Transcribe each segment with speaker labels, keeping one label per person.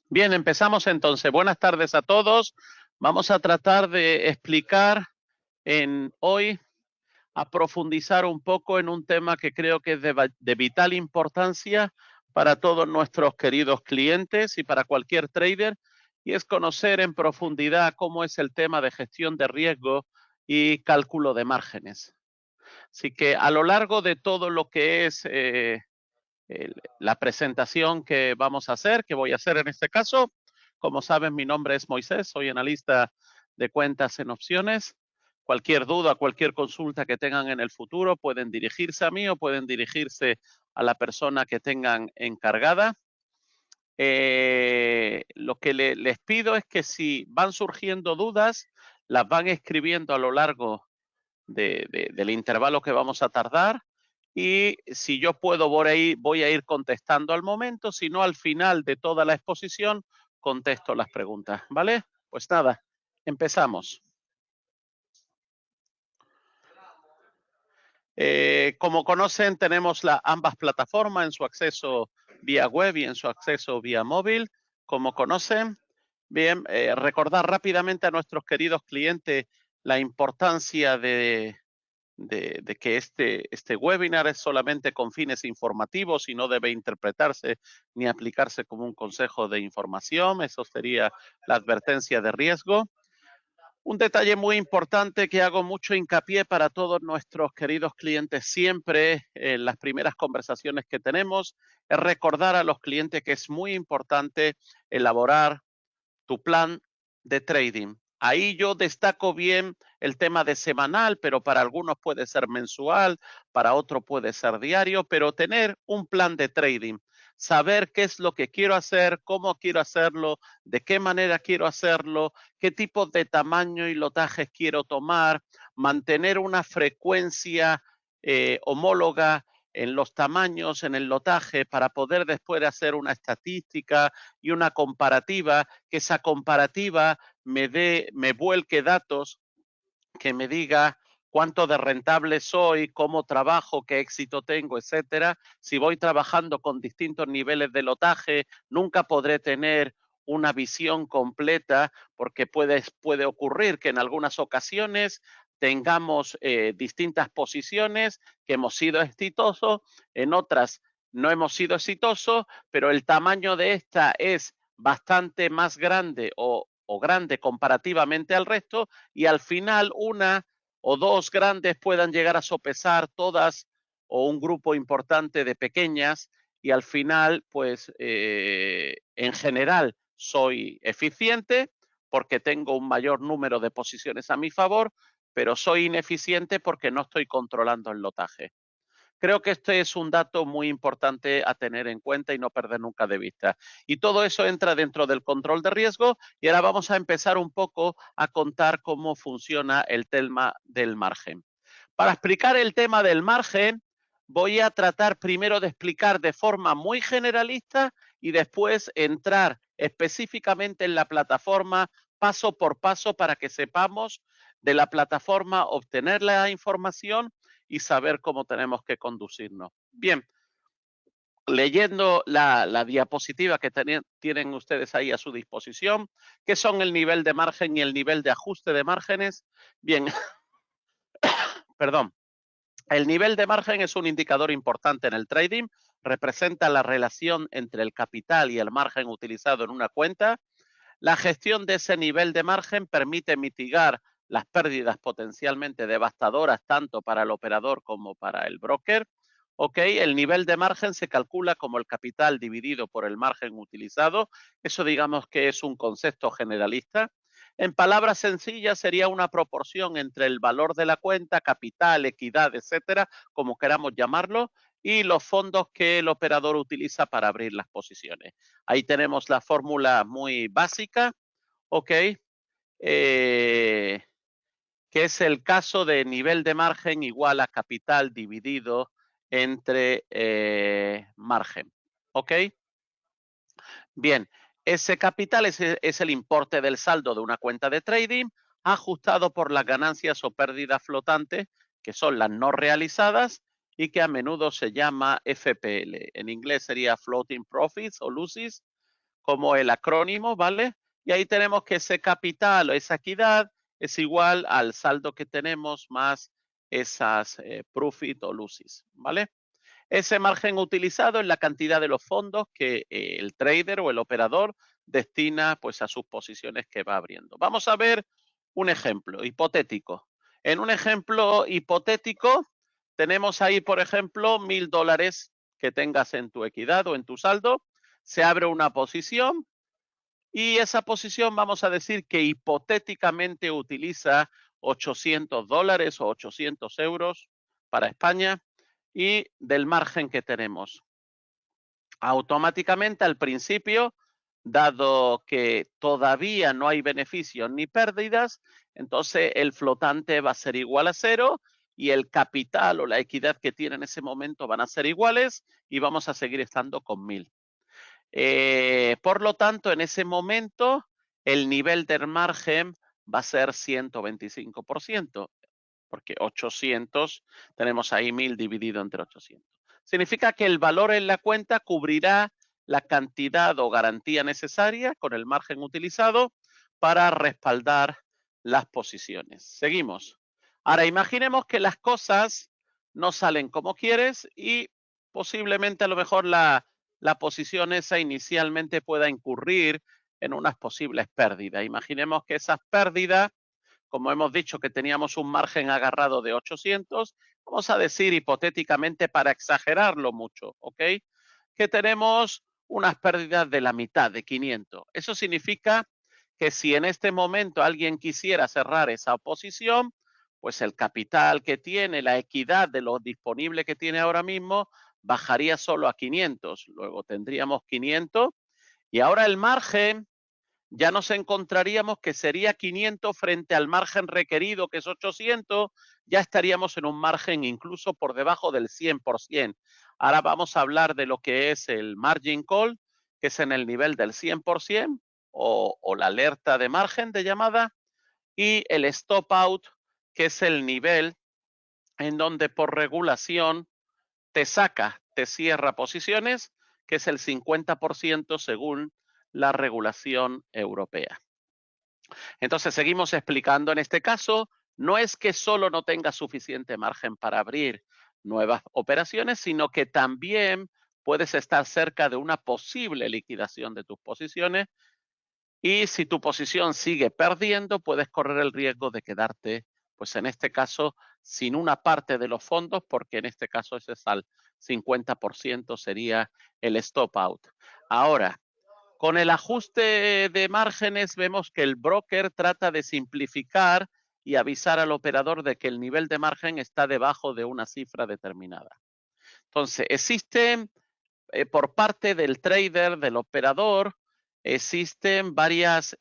Speaker 1: Bien, empezamos entonces. Buenas tardes a todos. Vamos a tratar de explicar hoy, a profundizar un poco en un tema que creo que es de vital importancia para todos nuestros queridos clientes y para cualquier trader, y es conocer en profundidad cómo es el tema de gestión de riesgo y cálculo de márgenes. Así que a lo largo de todo lo que es la presentación que vamos a hacer, que voy a hacer en este caso. Como saben, mi nombre es Moisés, soy analista de cuentas en opciones. Cualquier duda, cualquier consulta que tengan en el futuro pueden dirigirse a mí o pueden dirigirse a la persona que tengan encargada. Lo que les pido es que si van surgiendo dudas, las van escribiendo a lo largo del intervalo que vamos a tardar, y si yo puedo voy a ir contestando al momento, si no al final de toda la exposición contesto las preguntas, ¿vale? Pues nada, empezamos. Como conocen, tenemos ambas plataformas en su acceso vía web y en su acceso vía móvil. Como conocen, bien, recordar rápidamente a nuestros queridos clientes la importancia de que este webinar es solamente con fines informativos y no debe interpretarse ni aplicarse como un consejo de información. Eso sería la advertencia de riesgo. Un detalle muy importante que hago mucho hincapié para todos nuestros queridos clientes siempre en las primeras conversaciones que tenemos es recordar a los clientes que es muy importante elaborar tu plan de trading. Ahí yo destaco bien el tema de semanal, pero para algunos puede ser mensual, para otros puede ser diario, pero tener un plan de trading, saber qué es lo que quiero hacer, cómo quiero hacerlo, de qué manera quiero hacerlo, qué tipo de tamaño y lotajes quiero tomar, mantener una frecuencia homóloga en los tamaños, en el lotaje, para poder después hacer una estadística y una comparativa, que esa comparativa me vuelque datos que me diga cuánto de rentable soy, cómo trabajo, qué éxito tengo, etcétera. Si voy trabajando con distintos niveles de lotaje, nunca podré tener una visión completa, porque puede ocurrir que en algunas ocasiones tengamos distintas posiciones que hemos sido exitosos, en otras no hemos sido exitosos, pero el tamaño de esta es bastante más grande o grande comparativamente al resto, y al final una o dos grandes puedan llegar a sopesar todas o un grupo importante de pequeñas, y al final, pues en general soy eficiente porque tengo un mayor número de posiciones a mi favor, pero soy ineficiente porque no estoy controlando el lotaje. Creo que este es un dato muy importante a tener en cuenta y no perder nunca de vista. Y todo eso entra dentro del control de riesgo, y ahora vamos a empezar un poco a contar cómo funciona el tema del margen. Para explicar el tema del margen, voy a tratar primero de explicar de forma muy generalista y después entrar específicamente en la plataforma paso por paso para que sepamos de la plataforma obtener la información y saber cómo tenemos que conducirnos. Bien, leyendo la diapositiva que tienen ustedes ahí a su disposición, que son el nivel de margen y el nivel de ajuste de márgenes. Bien, perdón. El nivel de margen es un indicador importante en el trading, representa la relación entre el capital y el margen utilizado en una cuenta. La gestión de ese nivel de margen permite mitigar las pérdidas potencialmente devastadoras tanto para el operador como para el broker. El nivel de margen se calcula como el capital dividido por el margen utilizado. Eso digamos que es un concepto generalista. En palabras sencillas, sería una proporción entre el valor de la cuenta, capital, equidad, etcétera, como queramos llamarlo, y los fondos que el operador utiliza para abrir las posiciones. Ahí tenemos la fórmula muy básica, ¿ok? Que es el caso de nivel de margen igual a capital dividido entre margen, ¿ok? Bien, ese capital es el importe del saldo de una cuenta de trading ajustado por las ganancias o pérdidas flotantes, que son las no realizadas y que a menudo se llama FPL. En inglés sería Floating Profits o Losses. como el acrónimo, ¿vale? Y ahí tenemos que ese capital o esa equidad es igual al saldo que tenemos más esas profit o losses, ¿vale? Ese margen utilizado es la cantidad de los fondos que el trader o el operador destina pues a sus posiciones que va abriendo. Vamos a ver un ejemplo hipotético. En un ejemplo hipotético tenemos ahí, por ejemplo, $1000 que tengas en tu equidad o en tu saldo. Se abre una posición y esa posición vamos a decir que hipotéticamente utiliza $800 o 800 euros para España y del margen que tenemos. Automáticamente al principio, dado que todavía no hay beneficios ni pérdidas, entonces el flotante va a ser igual a cero y el capital o la equidad que tiene en ese momento van a ser iguales y vamos a seguir estando con 1000. Por lo tanto, en ese momento, el nivel del margen va a ser 125%, porque 800, tenemos ahí 1000 dividido entre 800. Significa que el valor en la cuenta cubrirá la cantidad o garantía necesaria con el margen utilizado para respaldar las posiciones. Seguimos. Ahora, imaginemos que las cosas no salen como quieres y posiblemente a lo mejor la posición esa inicialmente pueda incurrir en unas posibles pérdidas. Imaginemos que esas pérdidas, como hemos dicho que teníamos un margen agarrado de 800, vamos a decir hipotéticamente para exagerarlo mucho, ¿ok? Que tenemos unas pérdidas de la mitad, de 500. Eso significa que si en este momento alguien quisiera cerrar esa posición, pues el capital que tiene, la equidad de lo disponible que tiene ahora mismo, bajaría solo a 500. Luego tendríamos 500 y ahora el margen ya nos encontraríamos que sería 500 frente al margen requerido, que es 800, ya estaríamos en un margen incluso por debajo del 100%. Ahora vamos a hablar de lo que es el margin call, que es en el nivel del 100%, o la alerta de margen de llamada, y el stop out, que es el nivel en donde por regulación te saca, te cierra posiciones, que es el 50% según la regulación europea. Entonces, seguimos explicando en este caso, no es que solo no tenga suficiente margen para abrir nuevas operaciones, sino que también puedes estar cerca de una posible liquidación de tus posiciones y si tu posición sigue perdiendo, puedes correr el riesgo de quedarte, pues en este caso, sin una parte de los fondos, porque en este caso ese es al 50% sería el stop out. Ahora, con el ajuste de márgenes vemos que el broker trata de simplificar y avisar al operador de que el nivel de margen está debajo de una cifra determinada. Entonces, existen por parte del trader, del operador, existen varias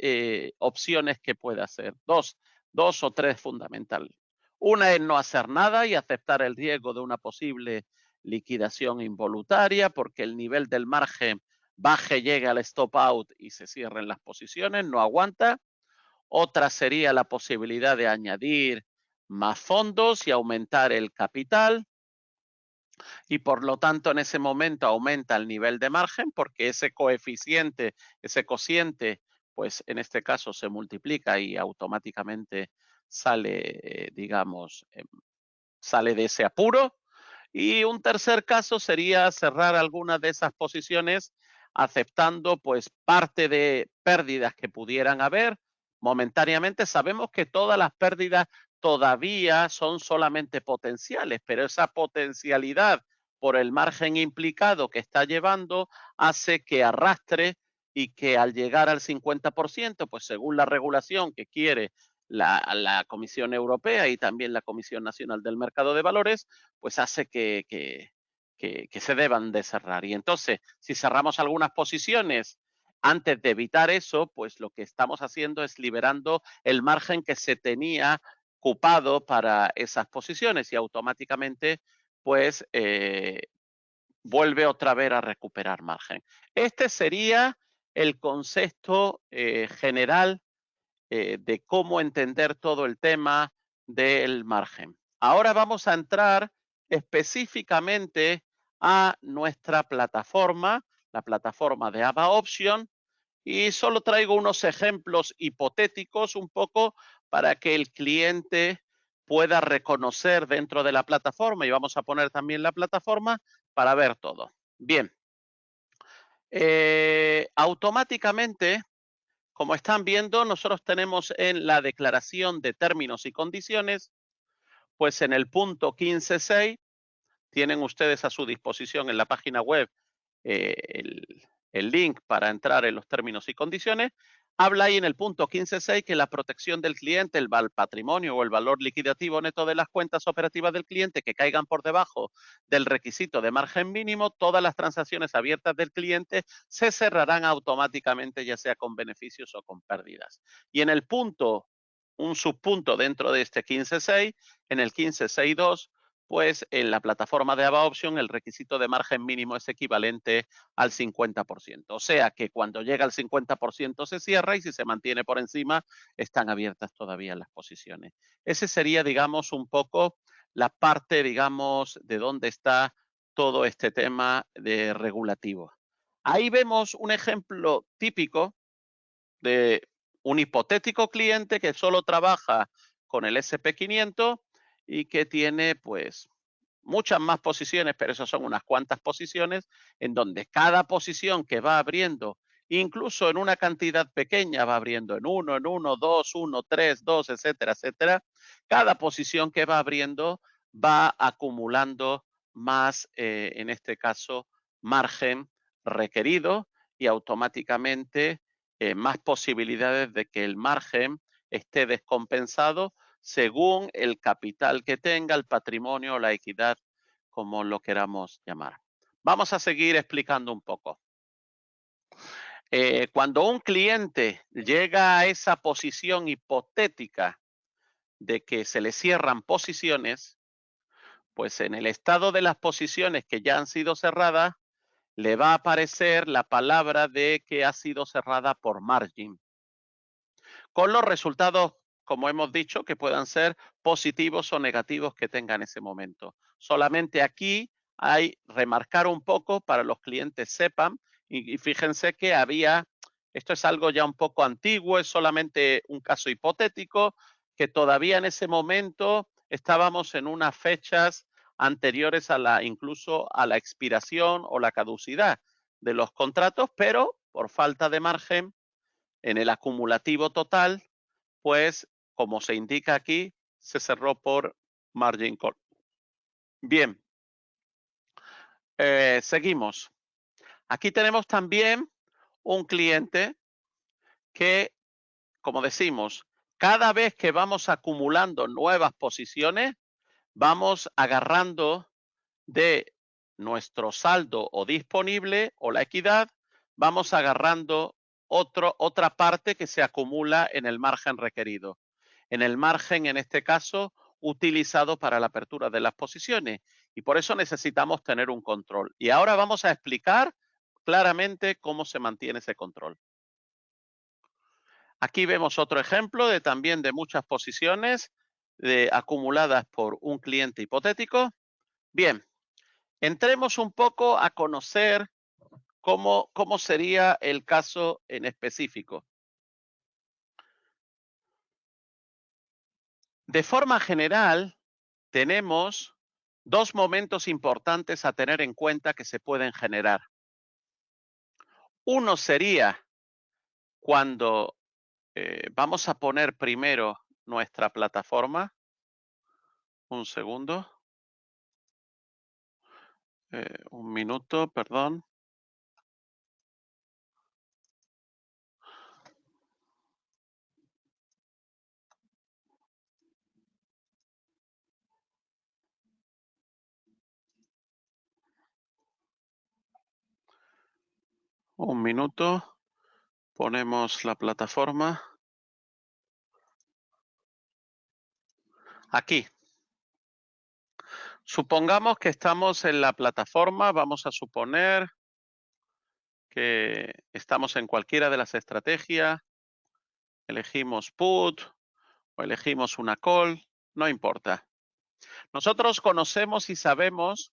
Speaker 1: opciones que puede hacer. Dos o tres fundamentales. Una es no hacer nada y aceptar el riesgo de una posible liquidación involuntaria porque el nivel del margen baje, llegue al stop out y se cierren las posiciones, no aguanta. Otra sería la posibilidad de añadir más fondos y aumentar el capital y por lo tanto en ese momento aumenta el nivel de margen porque ese coeficiente, ese cociente, pues en este caso se multiplica y automáticamente sale, digamos, sale de ese apuro. Y un tercer caso sería cerrar algunas de esas posiciones aceptando pues parte de pérdidas que pudieran haber momentáneamente. Sabemos que todas las pérdidas todavía son solamente potenciales, pero esa potencialidad por el margen implicado que está llevando hace que arrastre y que al llegar al 50%, pues según la regulación que quiere la Comisión Europea y también la Comisión Nacional del Mercado de Valores, pues hace que se deban de cerrar. Y entonces, si cerramos algunas posiciones antes de evitar eso, pues lo que estamos haciendo es liberando el margen que se tenía ocupado para esas posiciones y automáticamente pues vuelve otra vez a recuperar margen. Este sería el concepto general de cómo entender todo el tema del margen. Ahora vamos a entrar específicamente a nuestra plataforma, la plataforma de AVA Option, Y solo traigo unos ejemplos hipotéticos un poco para que el cliente pueda reconocer dentro de la plataforma, y vamos a poner también la plataforma para ver todo. Bien. Automáticamente, como están viendo, nosotros tenemos en la declaración de términos y condiciones, pues en el punto 15.6 tienen ustedes a su disposición en la página web el link para entrar en los términos y condiciones. Habla ahí en el punto 15.6 que la protección del cliente, el patrimonio o el valor liquidativo neto de las cuentas operativas del cliente que caigan por debajo del requisito de margen mínimo, todas las transacciones abiertas del cliente se cerrarán automáticamente, ya sea con beneficios o con pérdidas. Y en el punto, un subpunto dentro de este 15.6, en el 15.6.2, pues en la plataforma de AVA Option el requisito de margen mínimo es equivalente al 50%. O sea que cuando llega al 50% se cierra y si se mantiene por encima están abiertas todavía las posiciones. Ese sería, digamos, un poco la parte, digamos, de dónde está todo este tema de regulativo. Ahí vemos un ejemplo típico de un hipotético cliente que solo trabaja con el SP500 y que tiene pues muchas más posiciones, pero esas son unas cuantas posiciones, en donde cada posición que va abriendo, incluso en una cantidad pequeña, va abriendo en 1, 2, 1, 3, 2, etcétera, etcétera. Cada posición que va abriendo va acumulando más, en este caso, margen requerido y automáticamente más posibilidades de que el margen esté descompensado según el capital que tenga, el patrimonio o la equidad, como lo queramos llamar. Vamos a seguir explicando un poco. Cuando un cliente llega a esa posición hipotética de que se le cierran posiciones, pues en el estado de las posiciones que ya han sido cerradas, le va a aparecer la palabra de que ha sido cerrada por margin, con los resultados, como hemos dicho, que puedan ser positivos o negativos que tenga en ese momento. Solamente aquí hay remarcar un poco para los clientes sepan, y fíjense que esto es algo ya un poco antiguo, es solamente un caso hipotético, que todavía en ese momento estábamos en unas fechas anteriores incluso a la expiración o la caducidad de los contratos, pero por falta de margen en el acumulativo total, pues como se indica aquí, se cerró por margin call. Bien, seguimos. Aquí tenemos también un cliente que, como decimos, cada vez que vamos acumulando nuevas posiciones, vamos agarrando de nuestro saldo o disponible o la equidad, vamos agarrando otra parte que se acumula en el margen requerido. En el margen, en este caso, utilizado para la apertura de las posiciones. Y por eso necesitamos tener un control. Y ahora vamos a explicar claramente cómo se mantiene ese control. Aquí vemos otro ejemplo también de muchas posiciones acumuladas por un cliente hipotético. Bien, entremos un poco a conocer cómo sería el caso en específico. De forma general, tenemos dos momentos importantes a tener en cuenta que se pueden generar. Uno sería cuando vamos a poner primero nuestra plataforma. Un segundo. Un minuto, perdón. Un minuto. Ponemos la plataforma. Aquí. Supongamos que estamos en la plataforma. Vamos a suponer que estamos en cualquiera de las estrategias. Elegimos put o elegimos una call. No importa. Nosotros conocemos y sabemos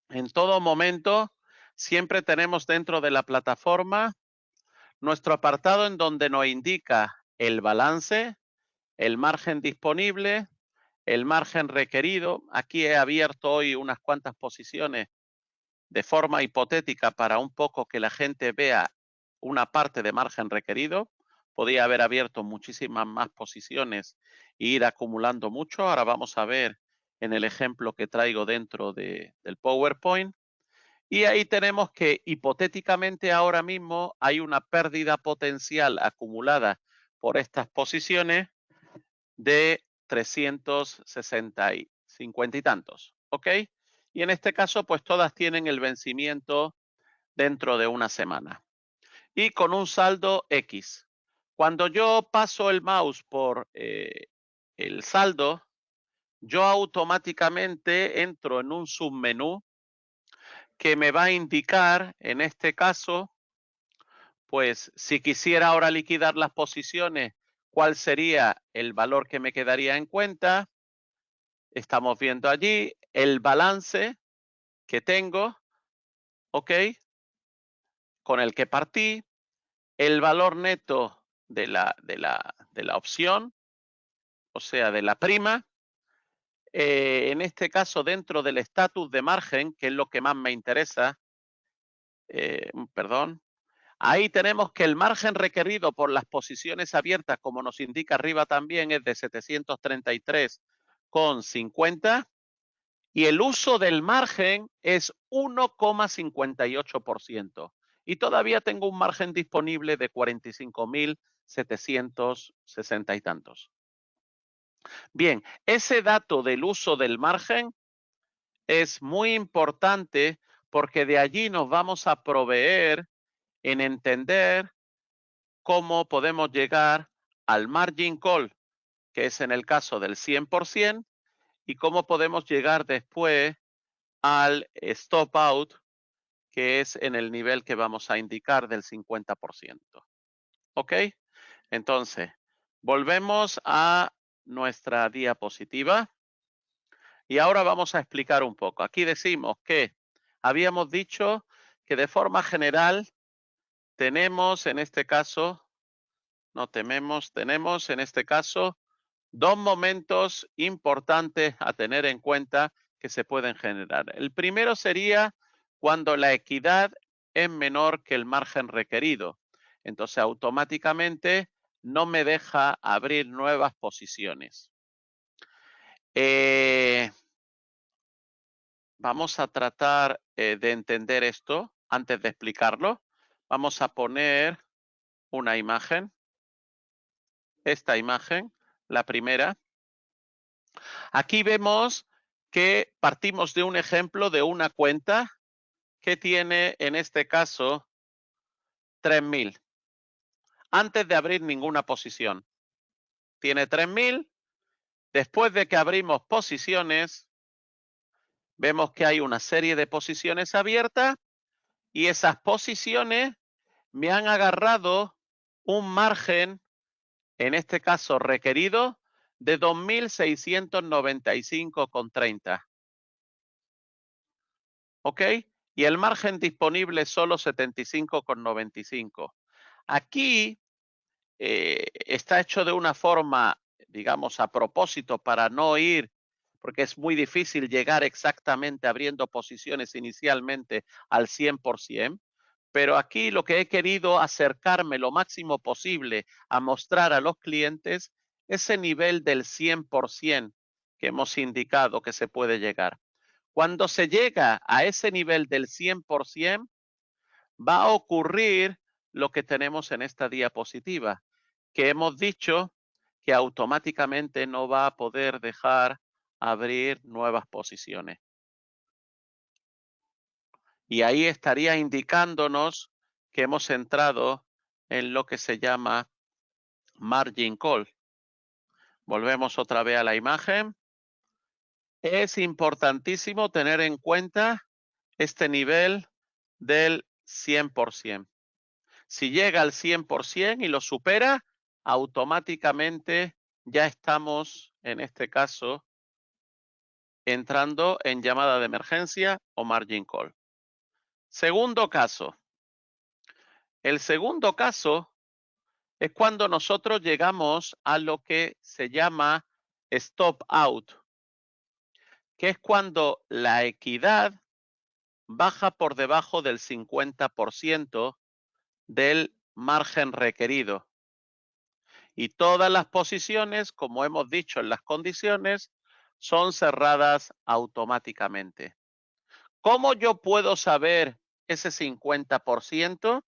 Speaker 1: en todo momento, siempre tenemos dentro de la plataforma nuestro apartado en donde nos indica el balance, el margen disponible, el margen requerido. Aquí he abierto hoy unas cuantas posiciones de forma hipotética para un poco que la gente vea una parte de margen requerido. Podía haber abierto muchísimas más posiciones e ir acumulando mucho. Ahora vamos a ver en el ejemplo que traigo dentro del PowerPoint. Y ahí tenemos que hipotéticamente ahora mismo hay una pérdida potencial acumulada por estas posiciones de 360 y 50 y tantos, ¿ok? Y en este caso, pues todas tienen el vencimiento dentro de una semana. Y con un saldo X. Cuando yo paso el mouse por el saldo, yo automáticamente entro en un submenú que me va a indicar, en este caso, pues si quisiera ahora liquidar las posiciones, cuál sería el valor que me quedaría en cuenta. Estamos viendo allí el balance que tengo, ¿ok? Con el que partí, el valor neto de la opción, o sea, de la prima. En este caso, dentro del estatus de margen, que es lo que más me interesa, perdón, ahí tenemos que el margen requerido por las posiciones abiertas, como nos indica arriba también, es de 733,50 y el uso del margen es 1,58%. Y todavía tengo un margen disponible de 45.760 y tantos. Bien, ese dato del uso del margen es muy importante porque de allí nos vamos a proveer en entender cómo podemos llegar al margin call, que es en el caso del 100%, y cómo podemos llegar después al stop out, que es en el nivel que vamos a indicar del 50%. ¿Ok? Entonces, volvemos a nuestra diapositiva y ahora vamos a explicar un poco. Aquí decimos que habíamos dicho que de forma general tenemos en este caso, tenemos en este caso dos momentos importantes a tener en cuenta que se pueden generar. El primero sería cuando la equidad es menor que el margen requerido. Entonces, automáticamente no me deja abrir nuevas posiciones. Vamos a tratar de entender esto antes de explicarlo. Vamos a poner una imagen. Esta imagen, la primera. Aquí vemos que partimos de un ejemplo de una cuenta que tiene, en este caso, 3.000. Antes de abrir ninguna posición. Tiene 3.000. Después de que abrimos posiciones, vemos que hay una serie de posiciones abiertas y esas posiciones me han agarrado un margen, en este caso requerido, de 2.695,30. ¿Ok? Y el margen disponible es solo 75,95. Aquí está hecho de una forma, digamos, a propósito para no ir, porque es muy difícil llegar exactamente abriendo posiciones inicialmente al 100%, pero aquí lo que he querido acercarme lo máximo posible a mostrar a los clientes ese nivel del 100% que hemos indicado que se puede llegar. Cuando se llega a ese nivel del 100%, va a ocurrir lo que tenemos en esta diapositiva, que hemos dicho que automáticamente no va a poder dejar abrir nuevas posiciones. Y ahí estaría indicándonos que hemos entrado en lo que se llama margin call. Volvemos otra vez a la imagen. Es importantísimo tener en cuenta este nivel del 100%. Si llega al 100% y lo supera, automáticamente ya estamos, en este caso, entrando en llamada de emergencia o margin call. Segundo caso, El segundo caso es cuando nosotros llegamos a lo que se llama stop out, que es cuando la equidad baja por debajo del 50% del margen requerido. Y todas las posiciones, como hemos dicho en las condiciones, son cerradas automáticamente. ¿Cómo yo puedo saber ese 50%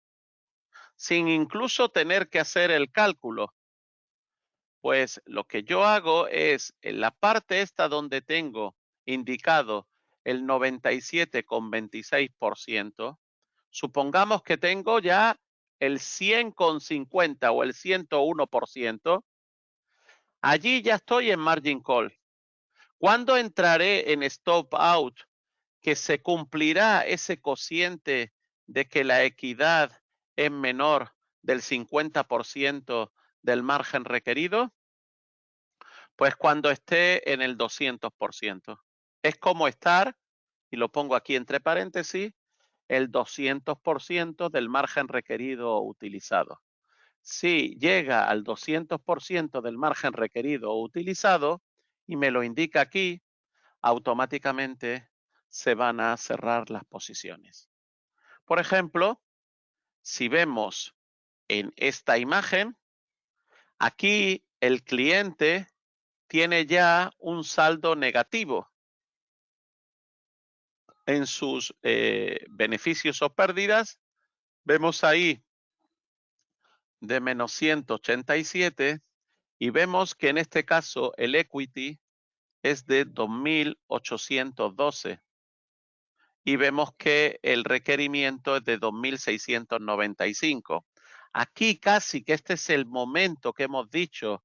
Speaker 1: sin incluso tener que hacer el cálculo? Pues lo que yo hago es en la parte esta donde tengo indicado el 97,26%, supongamos que tengo ya el 100,50 o el 101%, allí ya estoy en margin call. ¿Cuándo entraré en stop out? Que se cumplirá ese cociente de que la equidad es menor del 50% del margen requerido. Pues cuando esté en el 200%. Es como estar, y lo pongo aquí entre paréntesis, el 200% del margen requerido utilizado. Si llega al 200% del margen requerido utilizado, y me lo indica aquí, automáticamente se van a cerrar las posiciones. Por ejemplo, si vemos en esta imagen, aquí el cliente tiene ya un saldo negativo en sus beneficios o pérdidas. Vemos ahí de menos 187 y vemos que en este caso el equity es de 2.812 y vemos que el requerimiento es de 2.695. Aquí casi que este es el momento que hemos dicho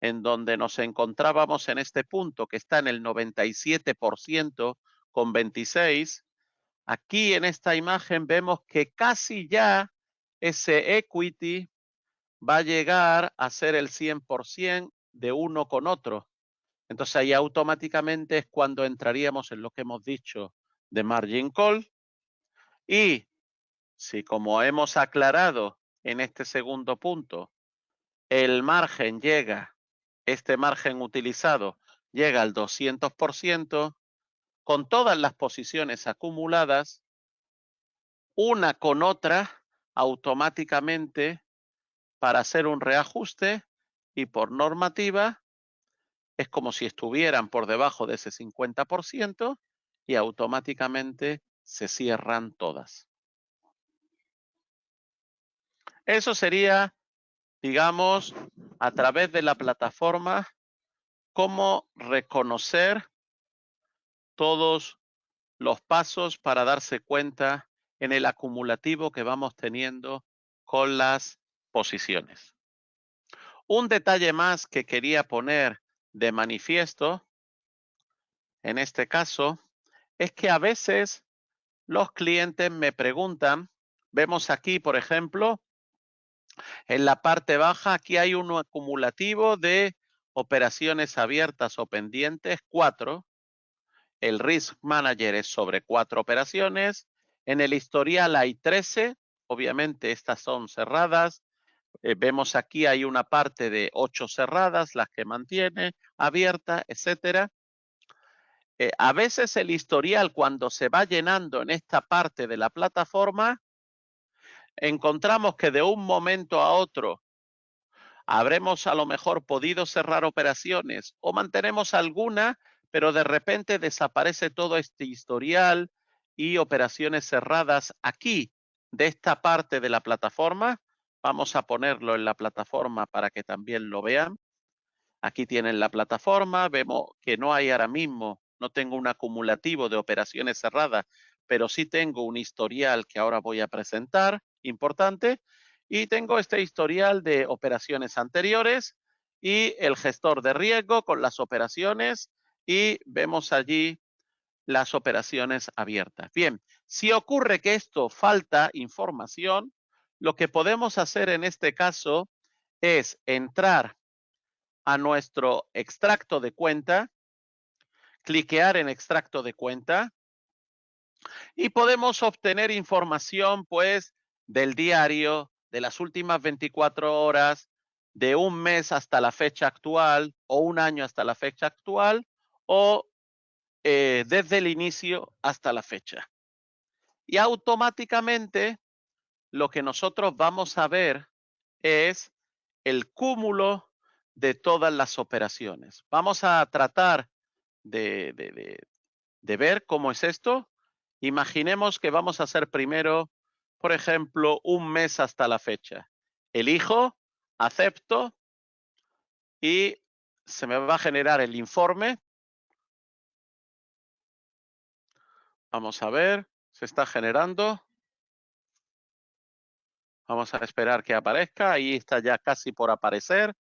Speaker 1: en donde nos encontrábamos en este punto que está en el 97% con 26. Aquí en esta imagen vemos que casi ya ese equity va a llegar a ser el 100% de uno con otro. Entonces ahí automáticamente es cuando entraríamos en lo que hemos dicho de margin call. Y si, como hemos aclarado en este segundo punto, el margen llega, este margen utilizado llega al 200%, con todas las posiciones acumuladas, una con otra, automáticamente para hacer un reajuste y por normativa es como si estuvieran por debajo de ese 50% y automáticamente se cierran todas. Eso sería, digamos, a través de la plataforma, cómo reconocer todos los pasos para darse cuenta en el acumulativo que vamos teniendo con las posiciones. Un detalle más que quería poner de manifiesto, en este caso, es que a veces los clientes me preguntan, vemos aquí, por ejemplo, en la parte baja, aquí hay un acumulativo de operaciones abiertas o pendientes, 4. El Risk Manager es sobre 4 operaciones. En el historial hay 13. Obviamente estas son cerradas. Vemos aquí hay una parte de 8 cerradas, las que mantiene, abierta, etcétera. A veces el historial, cuando se va llenando en esta parte de la plataforma, encontramos que de un momento a otro habremos a lo mejor podido cerrar operaciones o mantenemos alguna, pero de repente desaparece todo este historial y operaciones cerradas aquí de esta parte de la plataforma. Vamos a ponerlo en la plataforma para que también lo vean. Aquí tienen la plataforma, vemos que no hay ahora mismo, no tengo un acumulativo de operaciones cerradas, pero sí tengo un historial que ahora voy a presentar, importante, y tengo este historial de operaciones anteriores y el gestor de riesgo con las operaciones y vemos allí las operaciones abiertas. Bien, si ocurre que esto falta información, lo que podemos hacer en este caso es entrar a nuestro extracto de cuenta, cliquear en extracto de cuenta y podemos obtener información pues del diario, de las últimas 24 horas, de un mes hasta la fecha actual, o un año hasta la fecha actual, o desde el inicio hasta la fecha. Y automáticamente lo que nosotros vamos a ver es el cúmulo de todas las operaciones. Vamos a tratar de ver cómo es esto. Imaginemos que vamos a hacer primero, por ejemplo, un mes hasta la fecha. Elijo, acepto y se me va a generar el informe. Vamos a ver, se está generando. Vamos a esperar que aparezca. Ahí está ya casi por aparecer.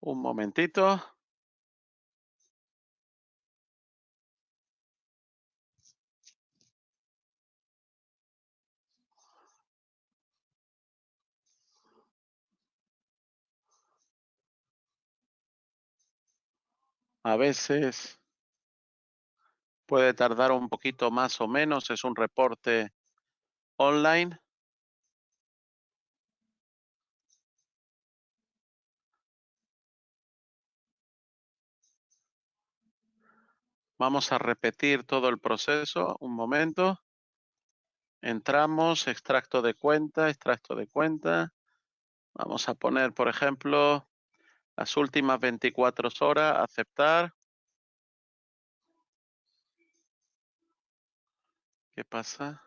Speaker 1: Un momentito. A veces puede tardar un poquito más o menos. Es un reporte online. Vamos a repetir todo el proceso. Un momento. Entramos, extracto de cuenta, extracto de cuenta. Vamos a poner, por ejemplo, las últimas 24 horas, aceptar. ¿Qué pasa?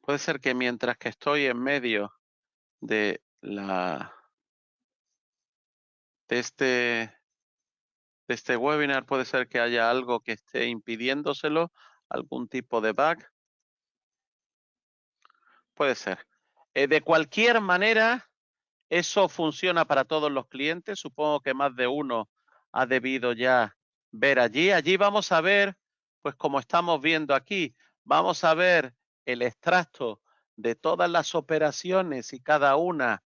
Speaker 1: Puede ser que mientras que estoy en medio de este webinar, puede ser que haya algo que esté impidiéndoselo, algún tipo de bug. Puede ser. De cualquier manera, eso funciona para todos los clientes. Supongo que más de uno ha debido ya ver allí. Allí vamos a ver, pues como estamos viendo aquí, vamos a ver el extracto de todas las operaciones y cada una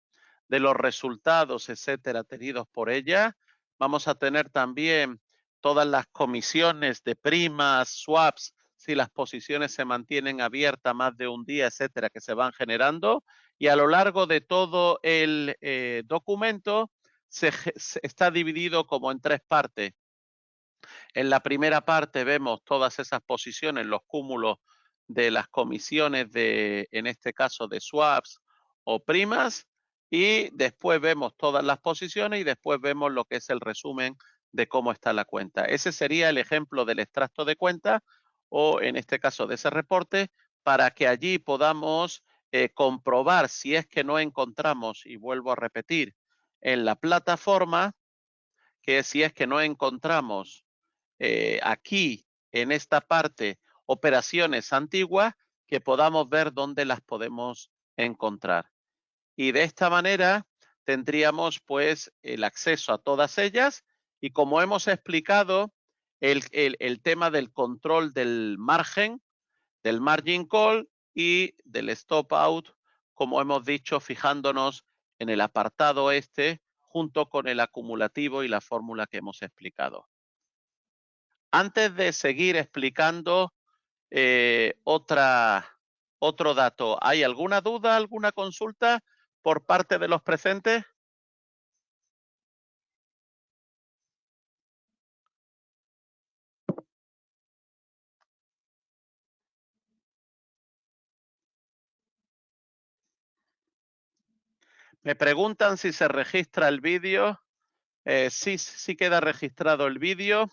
Speaker 1: de los resultados, etcétera, tenidos por ella. Vamos a tener también todas las comisiones de primas, swaps, si las posiciones se mantienen abiertas más de un día, etcétera, que se van generando. Y a lo largo de todo el documento se está dividido como en tres partes. En la primera parte vemos todas esas posiciones, los cúmulos de las comisiones de, en este caso, de swaps o primas, y después vemos todas las posiciones y después vemos lo que es el resumen de cómo está la cuenta. Ese sería el ejemplo del extracto de cuenta o en este caso de ese reporte para que allí podamos comprobar si es que no encontramos, y vuelvo a repetir, en la plataforma, que si es que no encontramos aquí en esta parte operaciones antiguas, que podamos ver dónde las podemos encontrar. Y de esta manera tendríamos pues el acceso a todas ellas y como hemos explicado, el tema del control del margen call y del stop out, como hemos dicho, fijándonos en el apartado este junto con el acumulativo y la fórmula que hemos explicado. Antes de seguir explicando otro dato, ¿hay alguna duda, alguna consulta por parte de los presentes? Me preguntan si se registra el vídeo. Sí queda registrado el vídeo.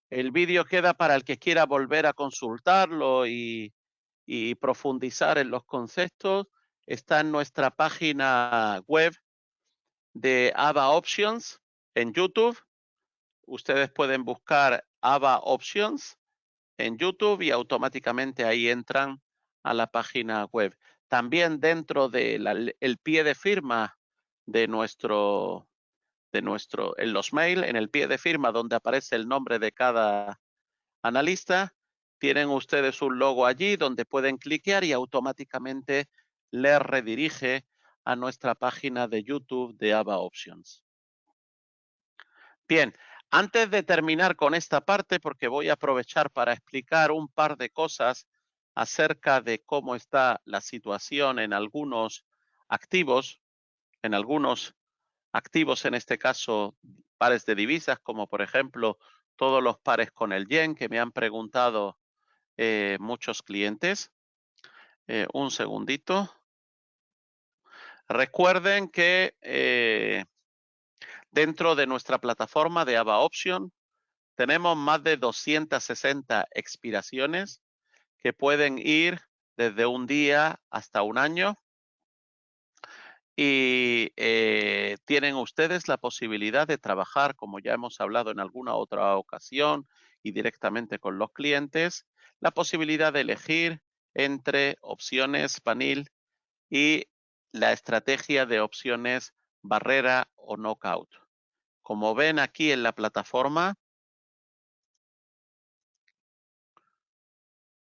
Speaker 1: El vídeo queda para el que quiera volver a consultarlo y profundizar en los conceptos. Está en nuestra página web de AVA Options en YouTube. Ustedes pueden buscar AVA Options en YouTube y automáticamente ahí entran a la página web. También dentro del pie de firma de en los mails, en el pie de firma donde aparece el nombre de cada analista, tienen ustedes un logo allí donde pueden cliquear y automáticamente les redirige a nuestra página de YouTube de ABA Options. Bien, antes de terminar con esta parte, porque voy a aprovechar para explicar un par de cosas acerca de cómo está la situación en algunos activos, en este caso pares de divisas, como por ejemplo todos los pares con el yen que me han preguntado muchos clientes. Un segundito. Recuerden que dentro de nuestra plataforma de ABA Option tenemos más de 260 expiraciones que pueden ir desde un día hasta un año y tienen ustedes la posibilidad de trabajar, como ya hemos hablado en alguna otra ocasión y directamente con los clientes, la posibilidad de elegir entre opciones panel y la estrategia de opciones barrera o knockout. Como ven aquí en la plataforma,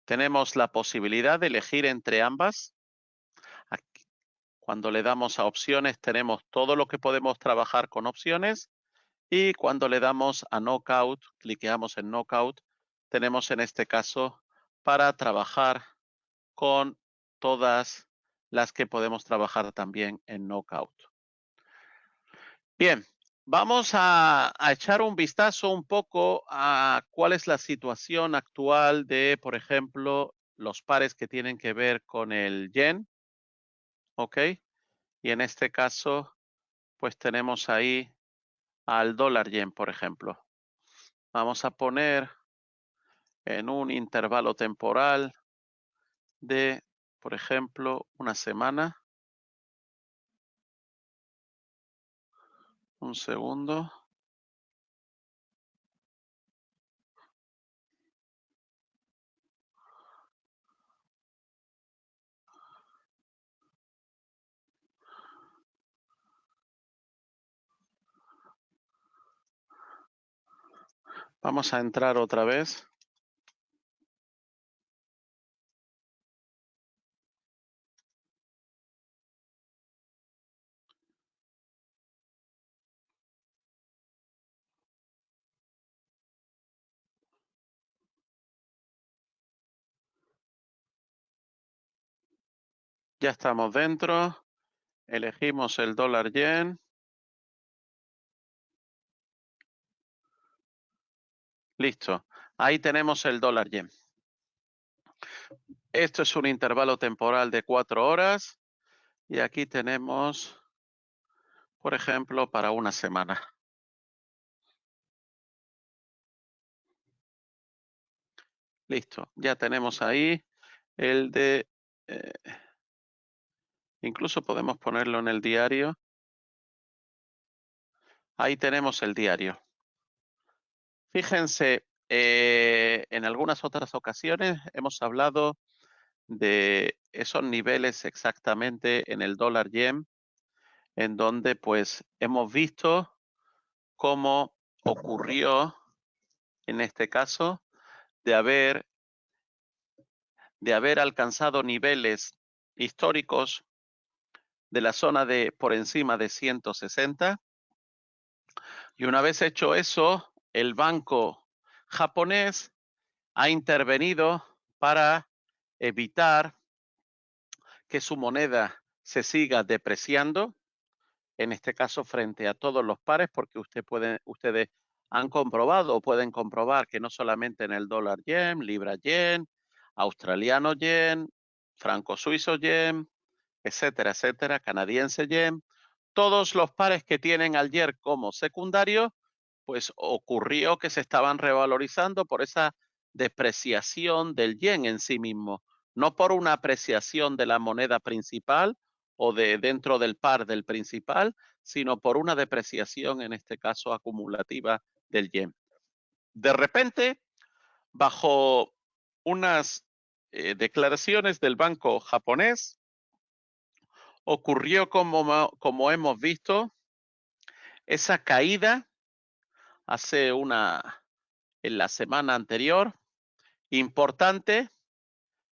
Speaker 1: tenemos la posibilidad de elegir entre ambas. Aquí, cuando le damos a opciones, tenemos todo lo que podemos trabajar con opciones. Y cuando le damos a knockout, cliqueamos en knockout, tenemos en este caso para trabajar con todas las que podemos trabajar también en knockout. Bien, vamos a echar un vistazo un poco a cuál es la situación actual de, por ejemplo, los pares que tienen que ver con el yen, ¿ok? Y en este caso, pues tenemos ahí al dólar yen, por ejemplo. Vamos a poner en un intervalo temporal de, por ejemplo, una semana. Un segundo. Vamos a entrar otra vez. Ya estamos dentro. Elegimos el dólar yen. Listo. Ahí tenemos el dólar yen. Esto es un intervalo temporal de 4 horas. Y aquí tenemos, por ejemplo, para una semana. Listo. Ya tenemos ahí el de... incluso podemos ponerlo en el diario. Ahí tenemos el diario. Fíjense, en algunas otras ocasiones hemos hablado de esos niveles exactamente en el dólar yen, en donde pues hemos visto cómo ocurrió en este caso de haber alcanzado niveles históricos de la zona de por encima de 160. Y una vez hecho eso, el banco japonés ha intervenido para evitar que su moneda se siga depreciando, en este caso frente a todos los pares, porque ustedes han comprobado o pueden comprobar que no solamente en el dólar yen, libra yen, australiano yen, franco suizo yen, etcétera, etcétera, canadiense yen, todos los pares que tienen al yen como secundario, pues ocurrió que se estaban revalorizando por esa depreciación del yen en sí mismo, no por una apreciación de la moneda principal o de dentro del par del principal, sino por una depreciación, en este caso acumulativa, del yen. De repente, bajo unas declaraciones del banco japonés, ocurrió como hemos visto, esa caída en la semana anterior, Importante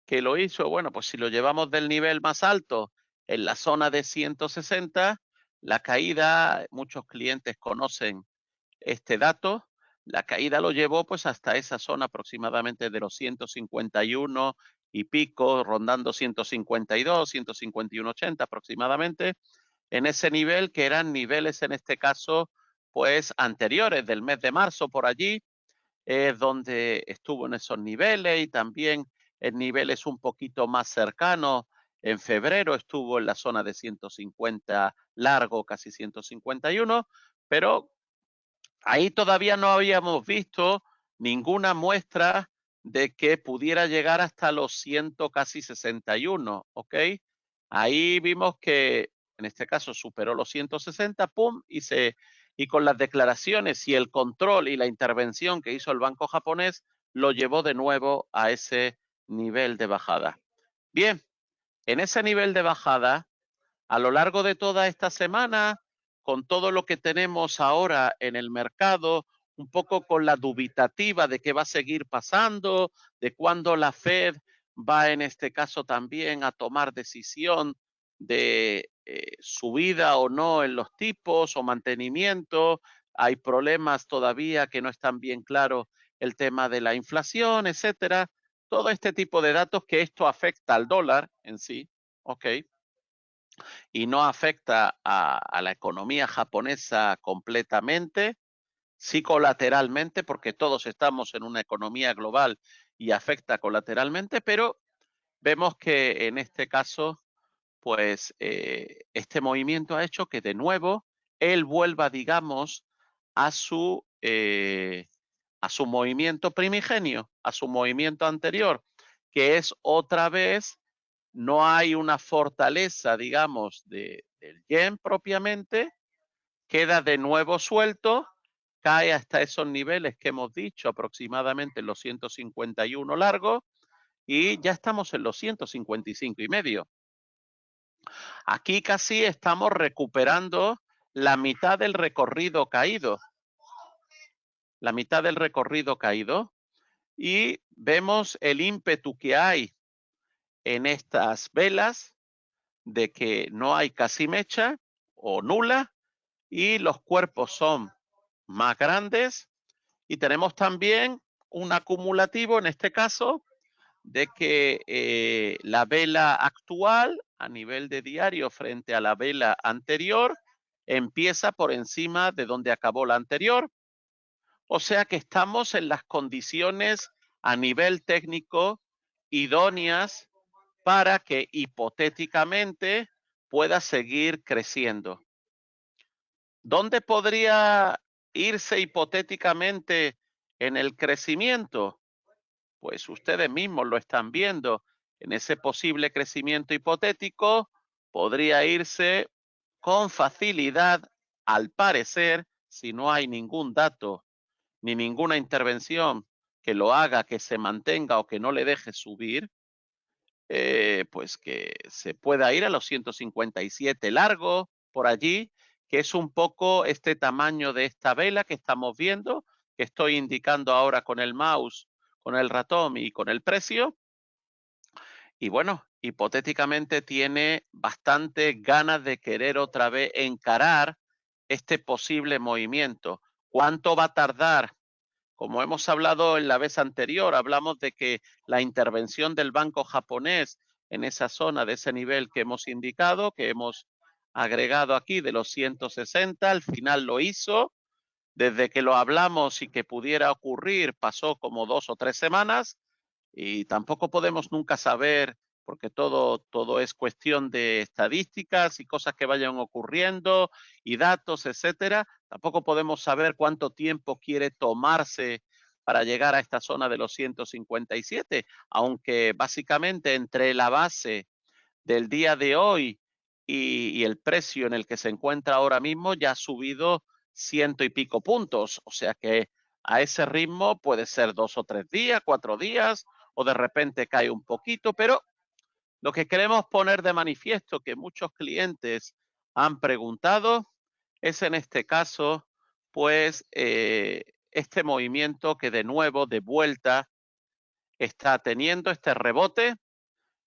Speaker 1: que lo hizo, bueno, pues si lo llevamos del nivel más alto en la zona de 160, la caída, muchos clientes conocen este dato, la caída lo llevó pues hasta esa zona aproximadamente de los 151 y pico, rondando 152, 151.80 aproximadamente, en ese nivel que eran niveles en este caso pues anteriores del mes de marzo por allí, es donde estuvo en esos niveles y también en niveles un poquito más cercanos. En febrero estuvo en la zona de 150 largo, casi 151, pero ahí todavía no habíamos visto ninguna muestra de que pudiera llegar hasta los 100, casi 61, ¿ok? Ahí vimos que en este caso superó los 160, pum, y con las declaraciones y el control y la intervención que hizo el banco japonés, lo llevó de nuevo a ese nivel de bajada. Bien, en ese nivel de bajada, a lo largo de toda esta semana, con todo lo que tenemos ahora en el mercado, un poco con la dubitativa de qué va a seguir pasando, de cuándo la Fed va en este caso también a tomar decisión de subida o no en los tipos o mantenimiento. Hay problemas todavía que no están bien claros, el tema de la inflación, etcétera. Todo este tipo de datos que esto afecta al dólar en sí, ¿ok? Y no afecta a la economía japonesa completamente, sí colateralmente, porque todos estamos en una economía global y afecta colateralmente, pero vemos que en este caso, pues este movimiento ha hecho que de nuevo él vuelva, digamos, a a su movimiento primigenio, a su movimiento anterior, que es otra vez, no hay una fortaleza, digamos, del yen propiamente, queda de nuevo suelto, cae hasta esos niveles que hemos dicho, aproximadamente los 151 largos, y ya estamos en los 155 y medio. Aquí casi estamos recuperando la mitad del recorrido caído. La mitad del recorrido caído. Y vemos el ímpetu que hay en estas velas de que no hay casi mecha o nula y los cuerpos son más grandes y tenemos también un acumulativo en este caso de que la vela actual a nivel de diario frente a la vela anterior empieza por encima de donde acabó la anterior. O sea que estamos en las condiciones a nivel técnico idóneas para que hipotéticamente pueda seguir creciendo. ¿Dónde podría irse hipotéticamente en el crecimiento? Pues ustedes mismos lo están viendo. En ese posible crecimiento hipotético podría irse con facilidad, al parecer, si no hay ningún dato ni ninguna intervención que lo haga que se mantenga o que no le deje subir, pues que se pueda ir a los 157 largo por allí, que es un poco este tamaño de esta vela que estamos viendo, que estoy indicando ahora con el mouse, con el ratón y con el precio. Y bueno, hipotéticamente tiene bastante ganas de querer otra vez encarar este posible movimiento. ¿Cuánto va a tardar? Como hemos hablado en la vez anterior, hablamos de que la intervención del banco japonés en esa zona de ese nivel que hemos indicado, que hemos agregado aquí de los 160, al final lo hizo. Desde que lo hablamos y que pudiera ocurrir, pasó como 2 o 3 semanas y tampoco podemos nunca saber, porque todo es cuestión de estadísticas y cosas que vayan ocurriendo y datos, etcétera. Tampoco podemos saber cuánto tiempo quiere tomarse para llegar a esta zona de los 157, aunque básicamente entre la base del día de hoy y el precio en el que se encuentra ahora mismo ya ha subido 100 y pico puntos. O sea que a ese ritmo puede ser 2 o 3 días, 4 días, o de repente cae un poquito, pero lo que queremos poner de manifiesto que muchos clientes han preguntado es en este caso, pues, este movimiento que de nuevo, de vuelta, está teniendo este rebote.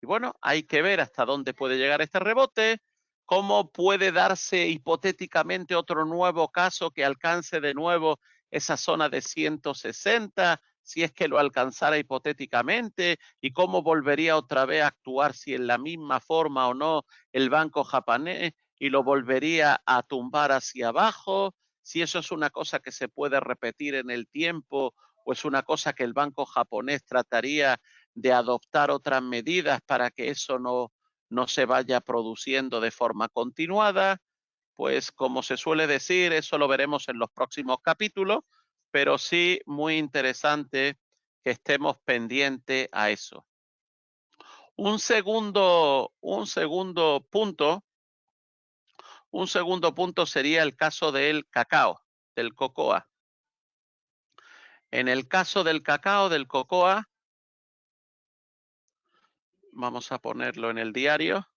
Speaker 1: Y bueno, hay que ver hasta dónde puede llegar este rebote, cómo puede darse hipotéticamente otro nuevo caso que alcance de nuevo esa zona de 160, si es que lo alcanzara hipotéticamente, y cómo volvería otra vez a actuar, si en la misma forma o no, el banco japonés, y lo volvería a tumbar hacia abajo, si eso es una cosa que se puede repetir en el tiempo o es una cosa que el banco japonés trataría de adoptar otras medidas para que eso no se vaya produciendo de forma continuada. Pues como se suele decir, eso lo veremos en los próximos capítulos, pero sí muy interesante que estemos pendientes a eso. Un segundo punto sería el caso del cacao, del cocoa. En el caso del cacao, del cocoa, vamos a ponerlo en el diario.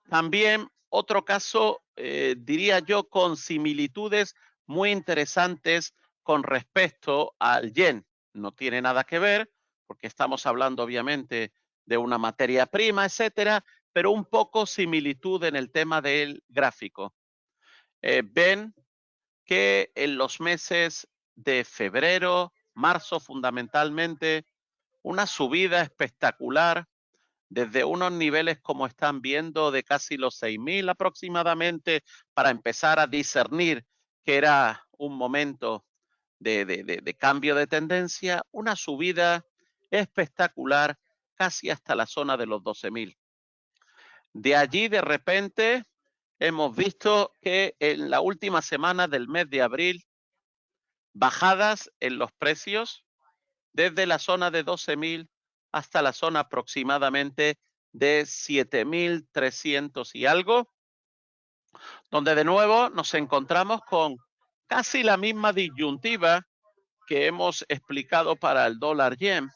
Speaker 1: También otro caso, diría yo, con similitudes muy interesantes con respecto al yen. No tiene nada que ver, porque estamos hablando obviamente de una materia prima, etcétera, pero un poco similitud en el tema del gráfico. Ven que en los meses de febrero, marzo fundamentalmente, una subida espectacular desde unos niveles como están viendo de casi los 6.000 aproximadamente, para empezar a discernir que era un momento de cambio de tendencia, una subida espectacular casi hasta la zona de los 12.000. De allí de repente hemos visto que en la última semana del mes de abril, bajadas en los precios desde la zona de 12.000 hasta la zona aproximadamente de 7.300 y algo, donde de nuevo nos encontramos con casi la misma disyuntiva que hemos explicado para el dólar yen,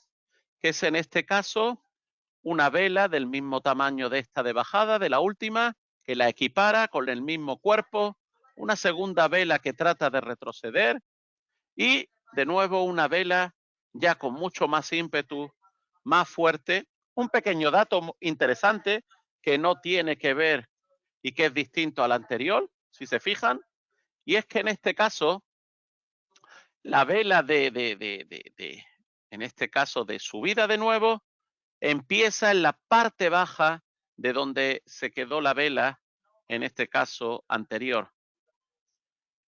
Speaker 1: que es en este caso una vela del mismo tamaño de esta de bajada, de la última, que la equipara con el mismo cuerpo, una segunda vela que trata de retroceder y de nuevo una vela ya con mucho más ímpetu, más fuerte. Un pequeño dato interesante que no tiene que ver y que es distinto al anterior, si se fijan, y es que en este caso, la vela en este caso de subida de nuevo, empieza en la parte baja de donde se quedó la vela, en este caso anterior.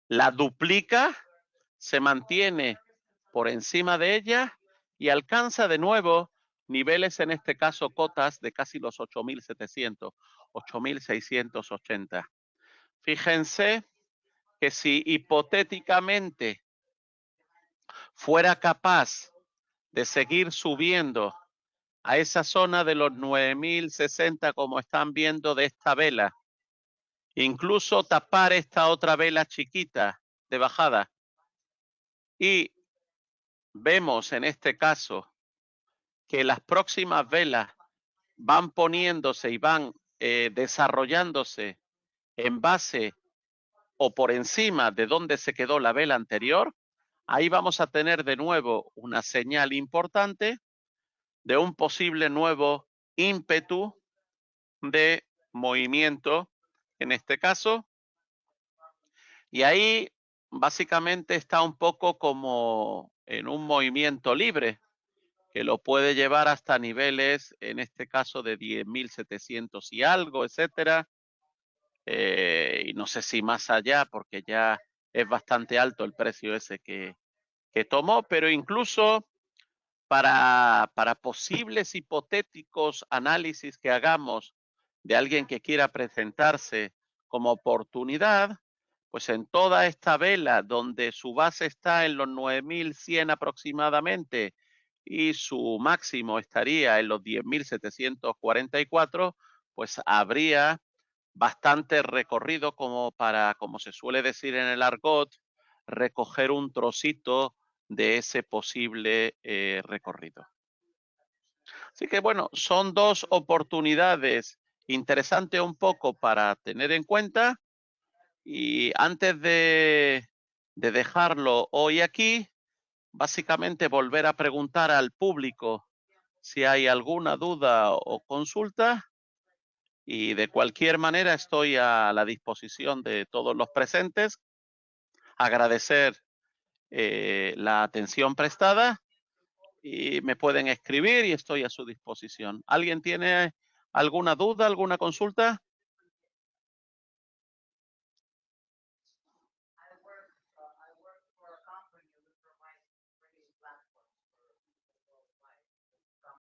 Speaker 1: La duplica, se mantiene por encima de ella y alcanza de nuevo niveles, en este caso cotas, de casi los 8.700, 8.680. Fíjense que si hipotéticamente fuera capaz de seguir subiendo a esa zona de los 9.060, como están viendo de esta vela, incluso tapar esta otra vela chiquita de bajada, y vemos en este caso que las próximas velas van poniéndose y van desarrollándose en base o por encima de donde se quedó la vela anterior, ahí vamos a tener de nuevo una señal importante de un posible nuevo ímpetu de movimiento, en este caso, y ahí básicamente está un poco como en un movimiento libre, que lo puede llevar hasta niveles, en este caso de 10.700 y algo, etcétera, y no sé si más allá, porque ya es bastante alto el precio ese que tomó, pero incluso para posibles hipotéticos análisis que hagamos de alguien que quiera presentarse como oportunidad, pues en toda esta vela donde su base está en los 9.100 aproximadamente y su máximo estaría en los 10.744, pues habría bastante recorrido como para, como se suele decir en el argot, recoger un trocito de ese posible recorrido. Así que bueno, son dos oportunidades interesantes un poco para tener en cuenta, y antes de dejarlo hoy aquí, básicamente volver a preguntar al público si hay alguna duda o consulta, y de cualquier manera estoy a la disposición de todos los presentes. Agradecer la atención prestada y me pueden escribir y estoy a su disposición. ¿Alguien tiene alguna duda, alguna consulta?